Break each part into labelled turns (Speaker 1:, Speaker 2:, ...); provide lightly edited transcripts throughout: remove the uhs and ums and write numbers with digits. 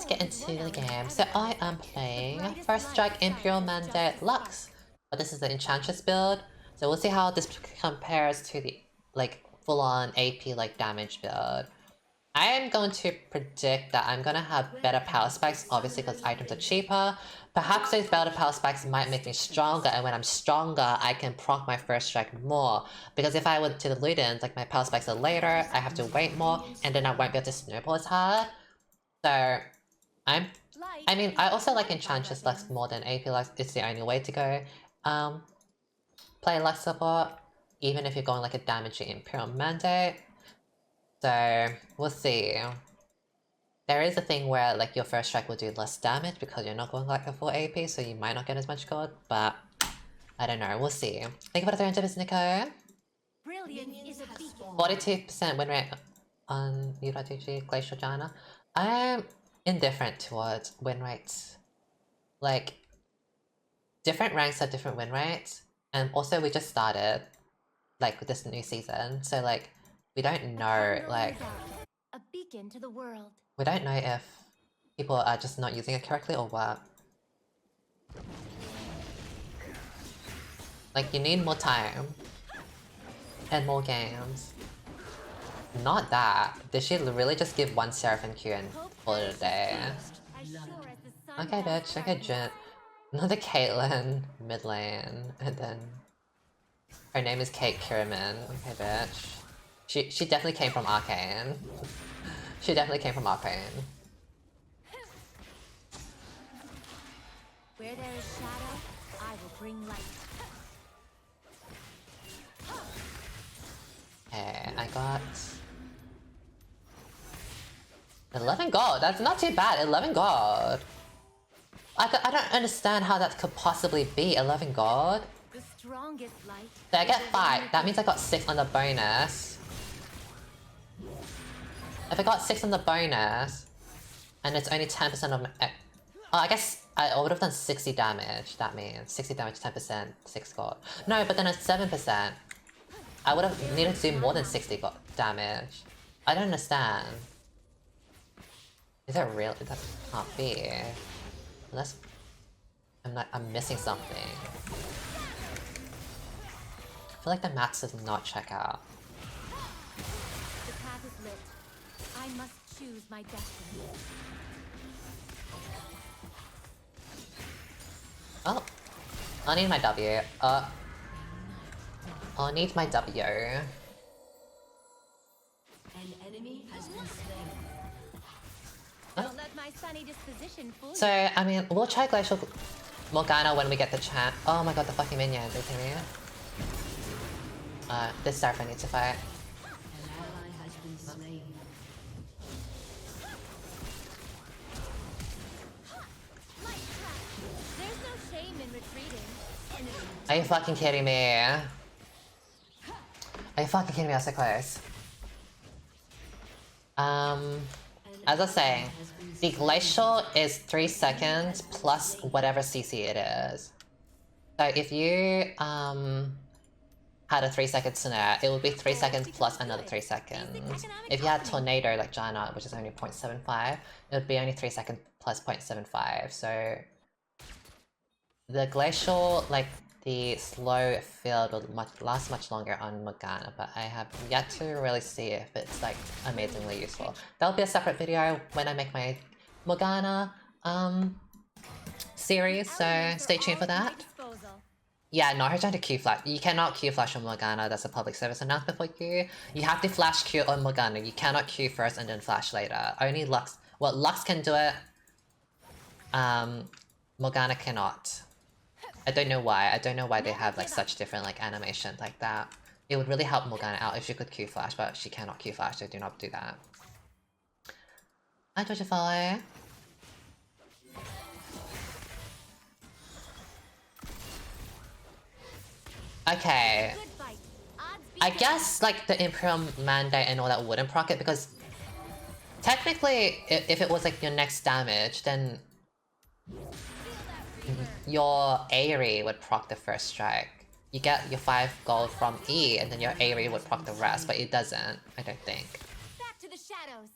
Speaker 1: get into the game. So I am playing First Strike Imperial Mandate Lux. But this is the Enchantress build. So we'll see how this compares to the like full-on AP like damage build. I am going to predict that I'm gonna have better power spikes, obviously because items are cheaper. Perhaps those better power spikes might make me stronger, and when I'm stronger, I can proc my first strike more. Because if I went to the Ludens, like my power spikes are later, I have to wait more, and then I won't be able to snowball as hard. So, I mean, I also like Enchantress Lux more than AP Lux. It's the only way to go. Play Lux Support, even if you're going like a damaging Imperial Mandate. So, we'll see. There is a thing where like your first strike will do less damage because you're not going like a full AP, so you might not get as much gold, but I don't know, we'll see. Thank you for the 300 bits, Nico. 42% win rate on U.GG Glacial Jana. I'm indifferent towards win rates. Like, different ranks have different win rates, and also we just started, like, with this new season, so like, we don't know, like,
Speaker 2: a beacon to the world.
Speaker 1: We don't know if people are just not using it correctly or what. Like, you need more time. And more games. Not that. Did she really just give one Seraphim Q and call it a day? Okay, bitch. Okay, Jin. Another Caitlyn, mid lane, and then her name is Kate Kiriman. Okay, bitch. She definitely came from Arcane. She definitely came from Arcane.
Speaker 2: Where there is shadow, I will bring light.
Speaker 1: Okay, I got 11 gold. That's not too bad. 11 gold. I don't understand how that could possibly be 11 gold.
Speaker 2: The strongest light.
Speaker 1: So I get 5. That means I got 6 on the bonus. If I got 6 on the bonus, and it's only 10% of my... Oh, I guess I would have done 60 damage. That means 60 damage, 10%, 6 gold. No, but then it's 7%. I would have needed to do more than 60 damage. I don't understand. Is that real? That can't be. Unless I'm missing something. I feel like the max does not check out.
Speaker 2: The path is lit. I must choose my destiny.
Speaker 1: Oh, I need my W. I'll need my W.
Speaker 3: An enemy has been slain.
Speaker 2: Don't let my sunny disposition fool you.
Speaker 1: So, I mean, we'll try Glacial Morgana when we get the chance. Oh my god, the fucking minions, are you kidding me? This Seraphim needs to fight.
Speaker 3: An ally has been slain.
Speaker 2: There's no shame in retreating.
Speaker 1: Are you fucking kidding me? Are you fucking kidding me? I was so close. As I was saying, the Glacial is 3 seconds plus whatever CC it is. So if you had a 3-second snare, it would be 3 seconds plus another 3 seconds. If you had Tornado like Giant, which is only 0.75, it would be only 3 seconds plus 0.75. So the Glacial, like the slow field will last much longer on Morgana, but I have yet to really see if it's like amazingly useful. That'll be a separate video when I make my Morgana series, so stay tuned for that. Yeah, no, her trying to Q flash. You cannot Q flash on Morgana, that's a public service announcement for you. You have to flash Q on Morgana, you cannot Q first and then flash later. Only Lux, well, Lux can do it, Morgana cannot. I don't know why. I don't know why they have like such different like animations like that. It would really help Morgana out if she could Q flash, but she cannot Q flash, so do not do that. Hi, Georgia Follow. Okay. I guess like the Imperial Mandate and all that wouldn't proc it because technically if it was like your next damage, then your Aerie would proc the first strike. You get your 5 gold from E, and then your Aerie would proc the rest, but it doesn't, I don't think.
Speaker 2: Back to the shadows.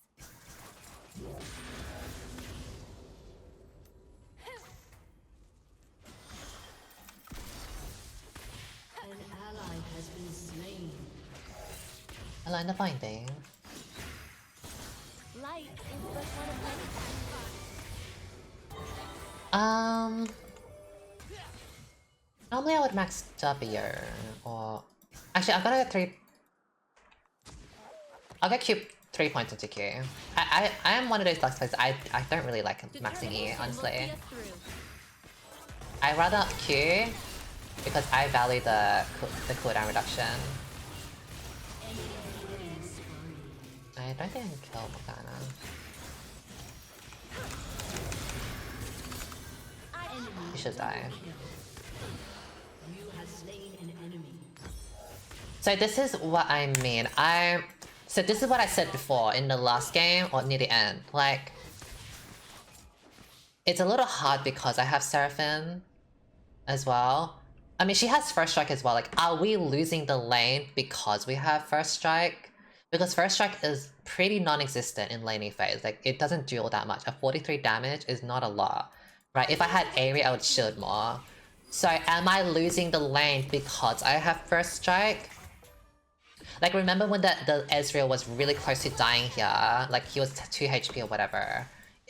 Speaker 1: Align the binding.
Speaker 2: Light is but one of many.
Speaker 1: Normally I would max W or actually I'm gonna get 3. I'll get Q 3 points into Q. I am one of those Lux players. I don't really like maxing E, honestly. I rather Q because I value the cooldown reduction. I don't think I can kill Morgana. He should die. So this is what I mean. So this is what I said before in the last game or near the end. Like, it's a little hard because I have Seraphine as well. I mean, she has first strike as well. Like, are we losing the lane because we have first strike? Because first strike is pretty non-existent in laning phase. Like, it doesn't do all that much. A 43 damage is not a lot, right? If I had Aerie, I would shield more. So am I losing the lane because I have first strike? Like, remember when the Ezreal was really close to dying here? Like, he was 2 HP or whatever.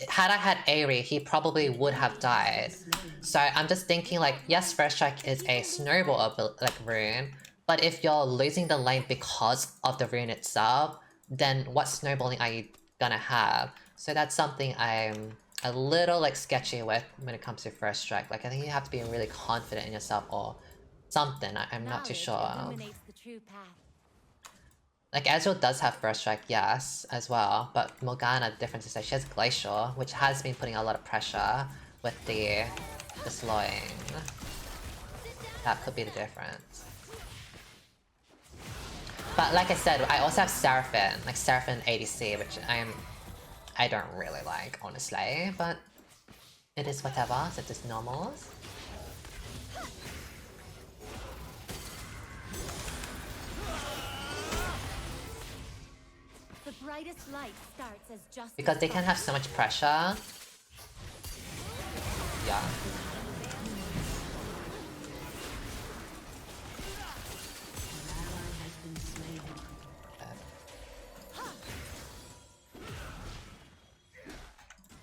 Speaker 1: Had I had Aerie, he probably would have died. So I'm just thinking like, yes, first strike is a snowball like rune, but if you're losing the lane because of the rune itself, then what snowballing are you gonna have? So that's something I'm a little like sketchy with when it comes to first strike. Like, I think you have to be really confident in yourself or something. I'm not too sure. Like, Ezreal does have first strike, yes, as well, but Morgana, the difference is that she has Glacial, which has been putting a lot of pressure with the slowing. That could be the difference. But like I said, I also have Seraphine, like Seraphine ADC, which I don't really like, honestly, but it is whatever, so it's normal.
Speaker 2: The brightest light starts as just
Speaker 1: Because they can have so much pressure. Yeah.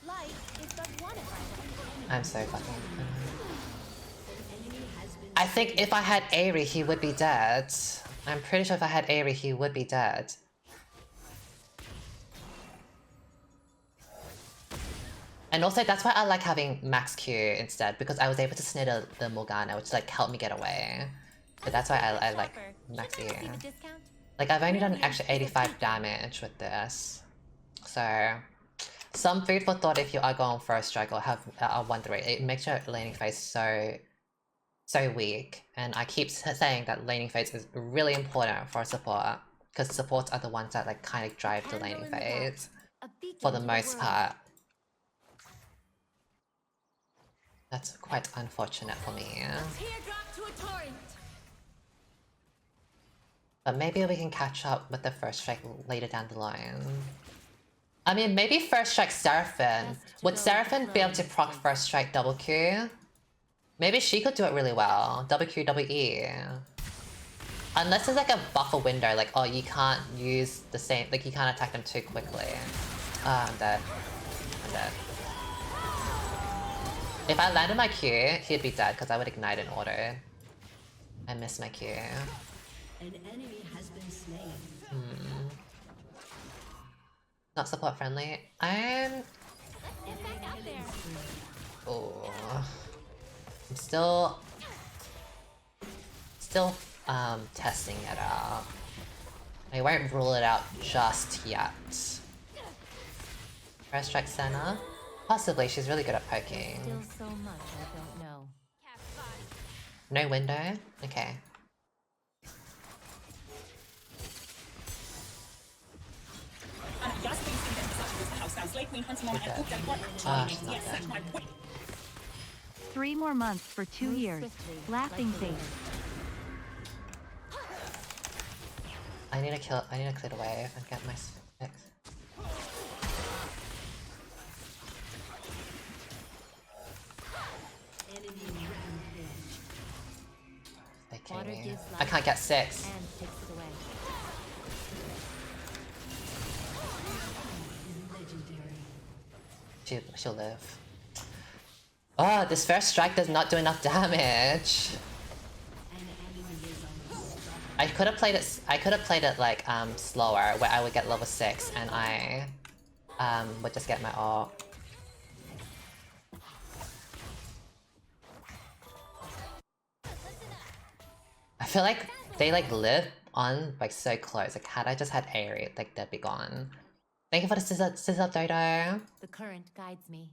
Speaker 2: light is but one of
Speaker 1: I'm so fucking. I think if I had Aerie, he would be dead. I'm pretty sure if I had Aerie, he would be dead. And also, that's why I like having max Q instead, because I was able to snare the Morgana, which like helped me get away. But that's why I like max E. Like, I've only done an extra 85 damage with this. So, some food for thought if you are going first strike or have a 1-3. It makes your laning phase so weak. And I keep saying that laning phase is really important for support, because supports are the ones that like kind of drive the laning phase for the most part. That's quite unfortunate for me. But maybe we can catch up with the first strike later down the line. I mean, maybe first strike Seraphine. Would Seraphine be able to proc first strike double Q? Maybe she could do it really well. Double Q, double E. Unless there's like a buffer window, like, oh, you can't use the same, like you can't attack them too quickly. I'm dead. I'm dead. If I landed my Q, he'd be dead because I would ignite an auto. I missed my Q.
Speaker 3: An enemy has been slain.
Speaker 1: Not support friendly. Oh. I'm still testing it out. I won't rule it out just yet. First strike Senna? Possibly, she's really good at poking.
Speaker 2: Still so much I don't know.
Speaker 1: No window? Okay. She's not dead.
Speaker 4: 3 more months for 2 years. Laughing face.
Speaker 1: I need to clear the wave and get my fix. They kill me. I can't get 6. She'll live. Oh, this first strike does not do enough damage. I could have played it like slower, where I would get level 6 and I would just get my ult. I feel like they like live on like so close. Like had I just had Aerie, like they'd be gone. Thank you for the scissor Dodo.
Speaker 2: The current guides me.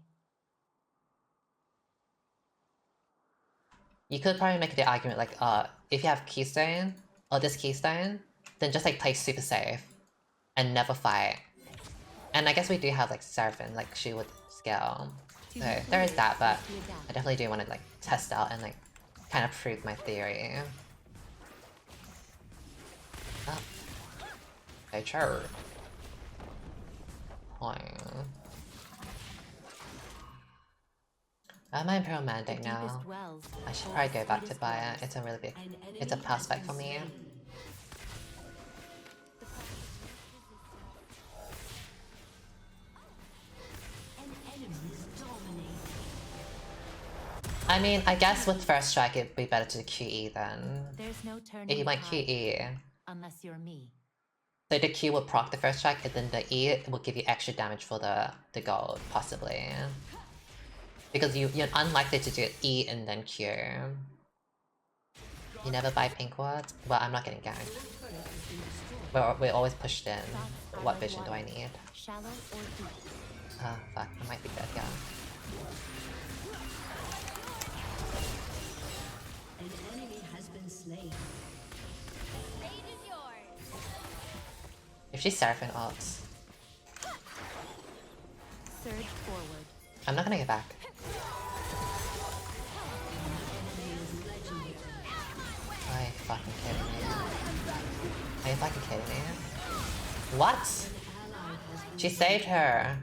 Speaker 1: You could probably make the argument like, if you have Keystone or this Keystone, then just like play super safe and never fight. And I guess we do have like Seraphine, like she would scale. So there is that, but I definitely do want to like test out and like kind of prove my theory. Oh. Okay, sure. I have my Imperial Mandate now. I should probably go back to buy it. It's a really big... It's a prospect for me. I mean, I guess with first strike it'd be better to QE then.
Speaker 2: There's no turning
Speaker 1: If you might
Speaker 2: back
Speaker 1: QE.
Speaker 2: unless you're me.
Speaker 1: So the Q will proc the first strike and then the E will give you extra damage for the gold, possibly. Because you're unlikely to do E and then Q. You never buy pink wards? Well, I'm not getting ganked. We're always pushed in. What vision do I need?
Speaker 2: Shallow or deep.
Speaker 1: Oh, fuck. I might be dead, yeah.
Speaker 3: An enemy has been slain.
Speaker 1: If she's Seraphine ults,
Speaker 2: Surge forward.
Speaker 1: I'm not gonna get back. Are you fucking kidding me? Are you fucking kidding me? What? She saved her!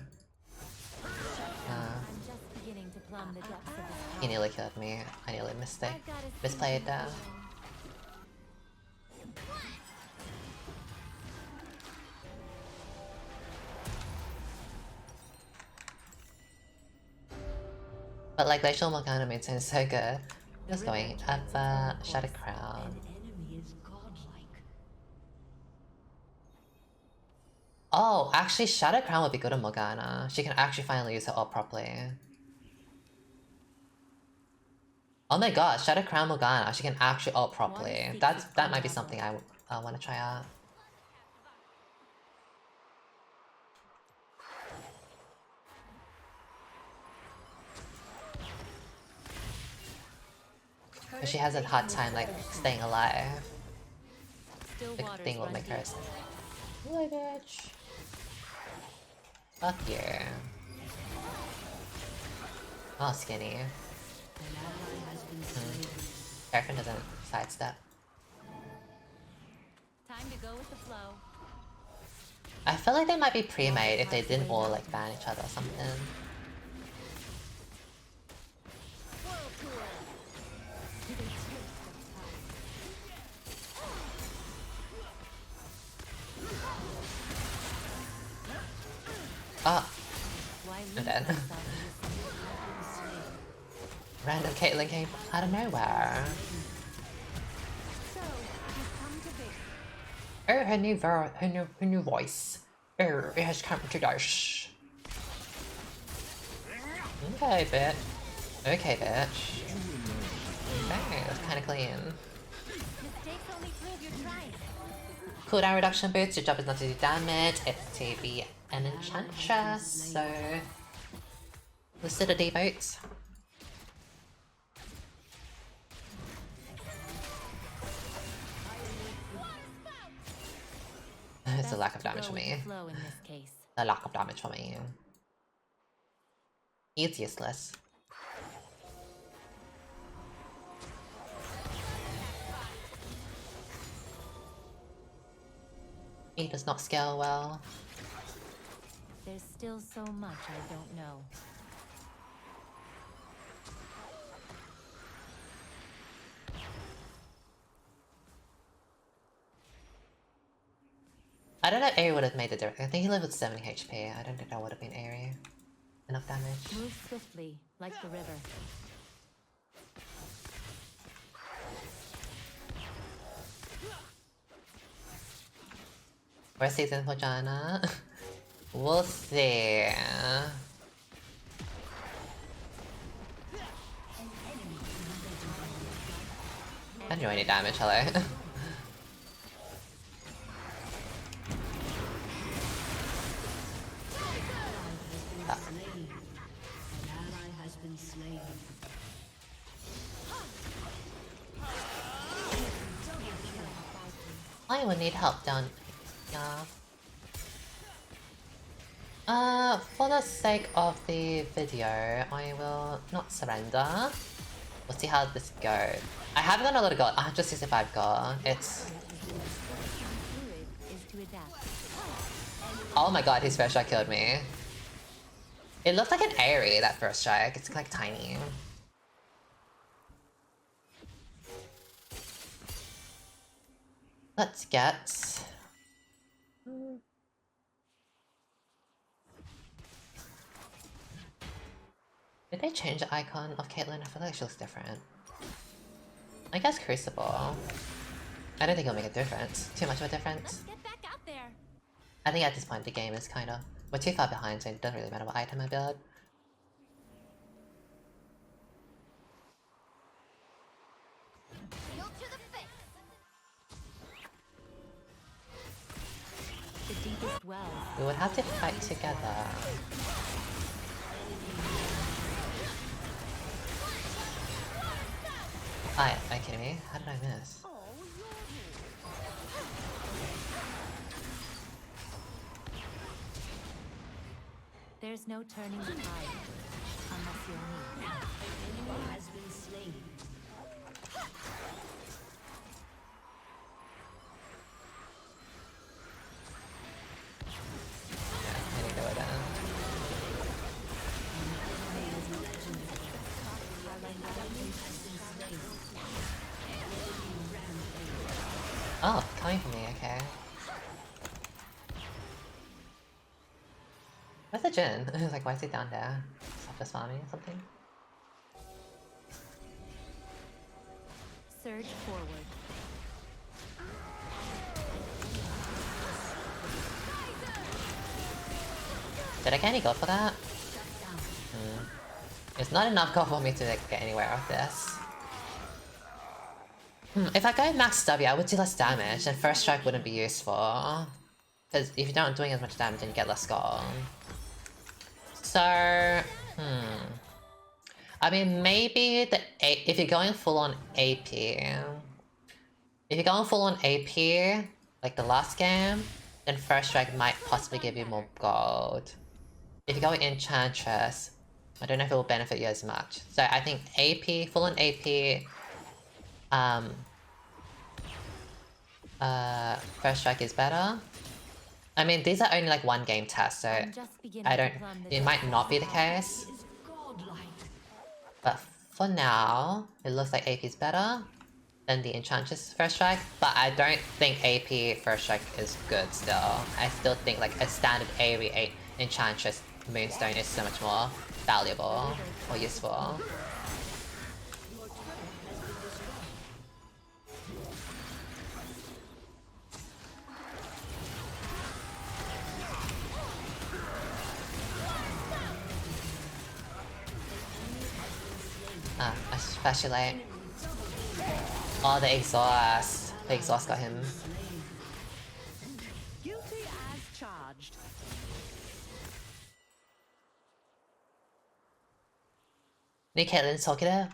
Speaker 2: I'm just beginning to plumb the depths of this
Speaker 1: He nearly killed me. I nearly misplayed that. But like Glacial Morgana made sound so good. Just going up Shadow Crown.
Speaker 3: Enemy is godlike.
Speaker 1: Oh, actually Shadow Crown would be good on Morgana. She can actually finally use her ult properly. Oh my god, Shadow Crown Morgana, she can actually ult properly. That might be something I want to try out. But she has a hard time like staying alive.
Speaker 2: still
Speaker 1: The
Speaker 2: waters
Speaker 1: thing will
Speaker 2: run
Speaker 1: make her
Speaker 2: deep.
Speaker 1: stay. Really, bitch. Fuck yeah. Oh, skinny. Seraphine doesn't sidestep.
Speaker 2: Time to go with the flow.
Speaker 1: I feel like they might be pre-made if they didn't all like ban each other or something. Ah, I'm dead. Random Caitlyn came out of nowhere. Oh, her new voice. Oh, it has come to dash. Okay, bitch. Okay, bitch. Okay, that's kind of clean.
Speaker 2: Mistakes only prove you're trying.
Speaker 1: Cooldown reduction boost. Your job is not to do damage. It's to be an enchantress. So, lucidity boots. It's a lack of damage for me.
Speaker 2: Flow in this case.
Speaker 1: A lack of damage for me. It's useless. He does not scale well.
Speaker 2: There's still so much I don't know.
Speaker 1: I don't know if Aerie would have made the difference. I think he lived with 70 HP. I don't think that would have been Aerie. enough damage.
Speaker 2: Move swiftly, like the river.
Speaker 1: First season for Jana. We'll see. I don't do any damage, hello. I will need help down. Yeah. For the sake of the video, I will not surrender. We'll see how this goes. I haven't got a lot of gold. 165 gold. It's. Oh my god, his first strike killed me. It looks like an Aerie, that first strike. It's like tiny. Let's get... Did they change the icon of Caitlyn? I feel like she looks different. I guess Crucible. I don't think it'll make a difference. Too much of a difference.
Speaker 2: Let's get back out there.
Speaker 1: I think at this point the game is kinda... We're too far behind, so it doesn't really matter what item I build.
Speaker 2: The deepest wells.
Speaker 1: We would have to fight together. Are you kidding me? How did I miss?
Speaker 2: There's no turning the tide unless you're me.
Speaker 3: Enemy has been slain.
Speaker 1: Yeah, I need to go down. Oh, coming for me, okay. Where's the Jhin? Like, why is he down there? Stop just farming or something?
Speaker 2: Surge forward.
Speaker 1: Did I get any gold for that? It's not enough gold for me to like, get anywhere with this. If I go max W, I would do less damage, and first strike wouldn't be useful. Because if you're not doing as much damage, then you get less gold. So, I mean, maybe if you're going full on AP, like the last game, then first strike might possibly give you more gold. If you go enchantress, I don't know if it will benefit you as much. So I think AP, full on AP, first strike is better. I mean, these are only like one game tests, so I don't. It might not be the case. But for now, it looks like AP is better than the enchantress first strike. But I don't think AP first strike is good still. I still think like a standard Aerie enchantress moonstone is so much more valuable or useful. Especially oh, the exhaust. The exhaust got him.
Speaker 4: Guilty as charged.
Speaker 1: New Caitlyn's talkative,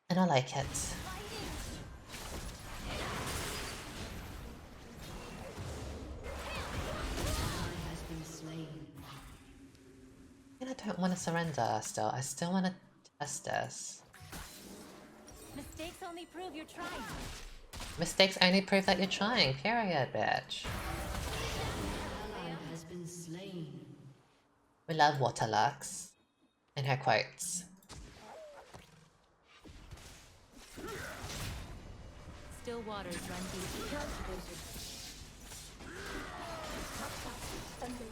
Speaker 1: and I like it. And I don't want to surrender still. I still want to test this.
Speaker 2: Mistakes only prove you're trying.
Speaker 1: Mistakes only prove that you're trying, period, bitch.
Speaker 3: Has been slain.
Speaker 1: We love Water Lux. In her quotes.
Speaker 2: Still waters run deep.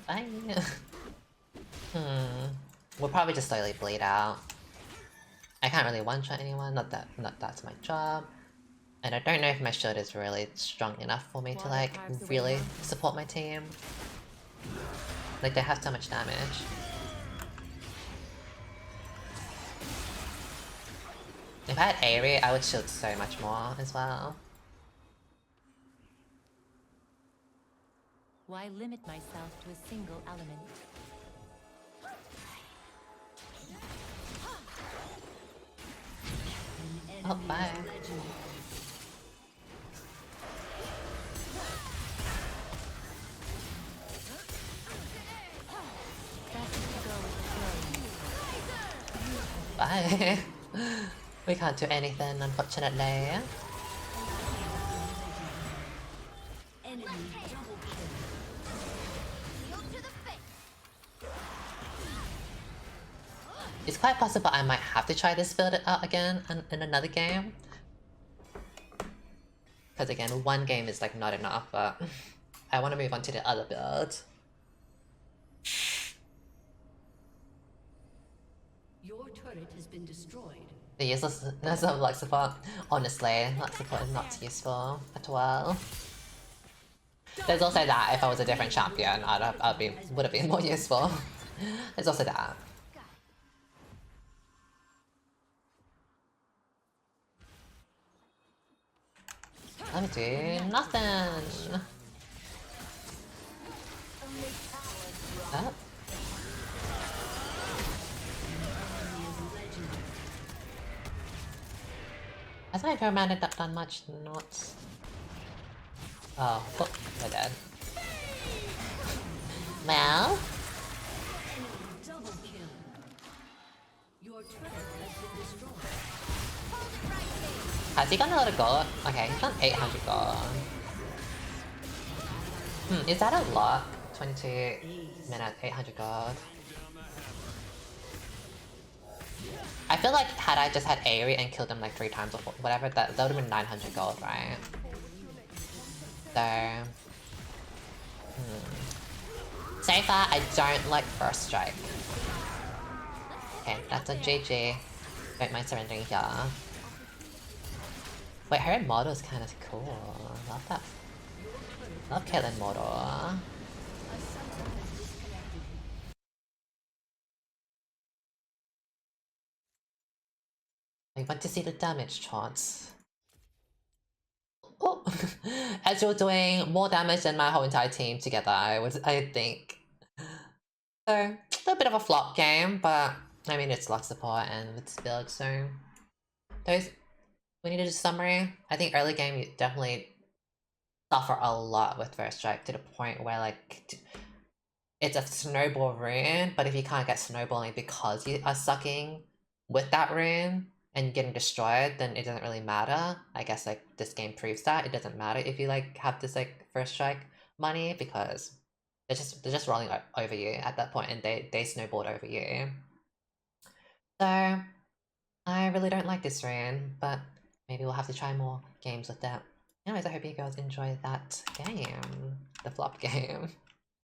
Speaker 1: Bye. we'll probably just slowly bleed out. I can't really one-shot anyone, not that's my job. And I don't know if my shield is really strong enough for me to like really support my team. Like they have so much damage. If I had Aerie, I would shield so much more as well.
Speaker 2: Why limit myself to a single element?
Speaker 1: Oh, bye. Bye. We can't do anything, unfortunately. It's quite possible I might have to try this build out again in another game. Because again, one game is like not enough, but I want to move on to the other build.
Speaker 3: Your turret has been destroyed.
Speaker 1: The uselessness of Lux Support. Honestly, Lux Support is not useful at all. There's also that if I was a different champion, would have been more useful. There's also that. I'm doing nothing. Oh. Has my Imperial Mandate not done much? Not. Oh, we're dead. Well.
Speaker 3: Double kill. Your turret has been destroyed.
Speaker 1: Has he gotten a lot of gold? Okay, he's done 800 gold. Is that a lot? 22 minutes, 800 gold. I feel like had I just had Aerie and killed him like 3 times or whatever, that would have been 900 gold, right? So... So far, I don't like First Strike. Okay, that's a GG. Don't mind surrendering here. Wait, her model is kind of cool. Love that. Love Caitlyn model. I want to see the damage charts. Oh. As you're doing more damage than my whole entire team together, I think. So, a little bit of a flop game, but I mean it's Lux Support and it's build, so we need to do a summary. I think early game you definitely suffer a lot with First Strike to the point where like it's a snowball rune, but if you can't get snowballing because you are sucking with that rune and getting destroyed, then it doesn't really matter. I guess like this game proves that it doesn't matter if you like have this like First Strike money because they're just rolling over you at that point and they snowballed over you. So I really don't like this rune, but maybe we'll have to try more games with that. Anyways, I hope you guys enjoy that game, the flop game.